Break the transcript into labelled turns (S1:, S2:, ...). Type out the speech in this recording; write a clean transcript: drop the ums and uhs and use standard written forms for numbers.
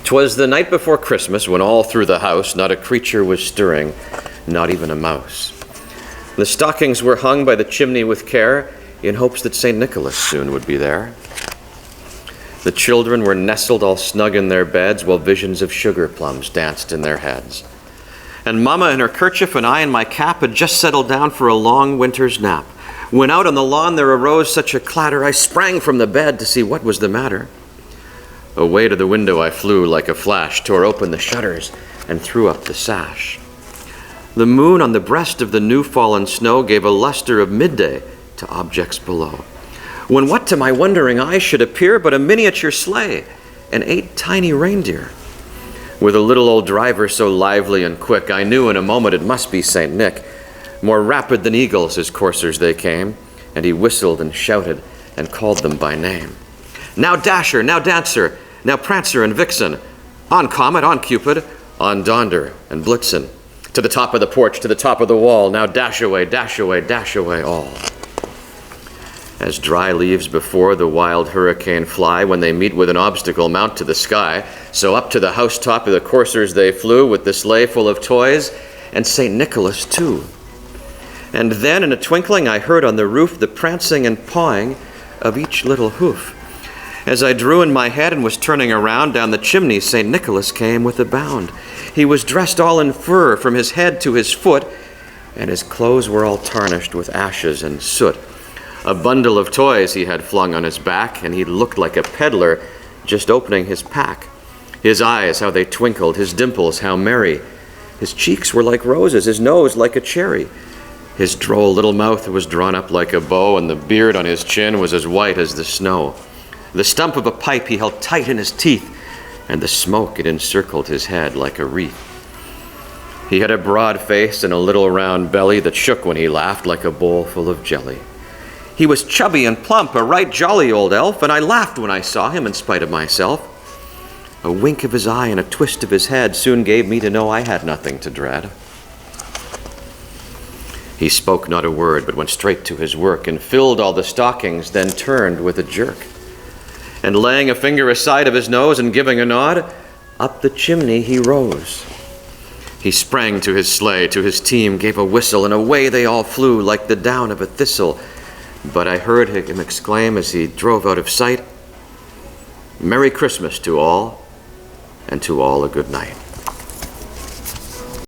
S1: 'Twas the night before Christmas, when all through the house not a creature was stirring, not even a mouse. The stockings were hung by the chimney with care, in hopes that St. Nicholas soon would be there. The children were nestled all snug in their beds, while visions of sugar plums danced in their heads. And Mama in her kerchief and I in my cap had just settled down for a long winter's nap, when out on the lawn there arose such a clatter, I sprang from the bed to see what was the matter. Away to the window I flew like a flash, tore open the shutters, and threw up the sash. The moon on the breast of the new-fallen snow gave a luster of midday to objects below, when what to my wondering eyes should appear but a miniature sleigh and 8 tiny reindeer. With a little old driver so lively and quick, I knew in a moment it must be St. Nick. More rapid than eagles his coursers they came, and he whistled and shouted and called them by name. Now Dasher, now Dancer, now Prancer and Vixen, on Comet, on Cupid, on Donder and Blitzen, to the top of the porch, to the top of the wall, now dash away, dash away, dash away all. As dry leaves before the wild hurricane fly, when they meet with an obstacle mount to the sky, so up to the housetop of the coursers they flew, with the sleigh full of toys, and St. Nicholas too. And then in a twinkling I heard on the roof the prancing and pawing of each little hoof. As I drew in my head and was turning around, down the chimney St. Nicholas came with a bound. He was dressed all in fur from his head to his foot, and his clothes were all tarnished with ashes and soot. A bundle of toys he had flung on his back, and he looked like a peddler just opening his pack. His eyes, how they twinkled, his dimples, how merry. His cheeks were like roses, his nose like a cherry. His droll little mouth was drawn up like a bow, and the beard on his chin was as white as the snow. The stump of a pipe he held tight in his teeth, and the smoke it encircled his head like a wreath. He had a broad face and a little round belly that shook when he laughed like a bowl full of jelly. He was chubby and plump, a right jolly old elf, and I laughed when I saw him in spite of myself. A wink of his eye and a twist of his head soon gave me to know I had nothing to dread. He spoke not a word, but went straight to his work, and filled all the stockings, then turned with a jerk. And laying a finger aside of his nose and giving a nod, up the chimney he rose. He sprang to his sleigh, to his team, gave a whistle, and away they all flew like the down of a thistle. But I heard him exclaim as he drove out of sight, "Merry Christmas to all, and to all a good night."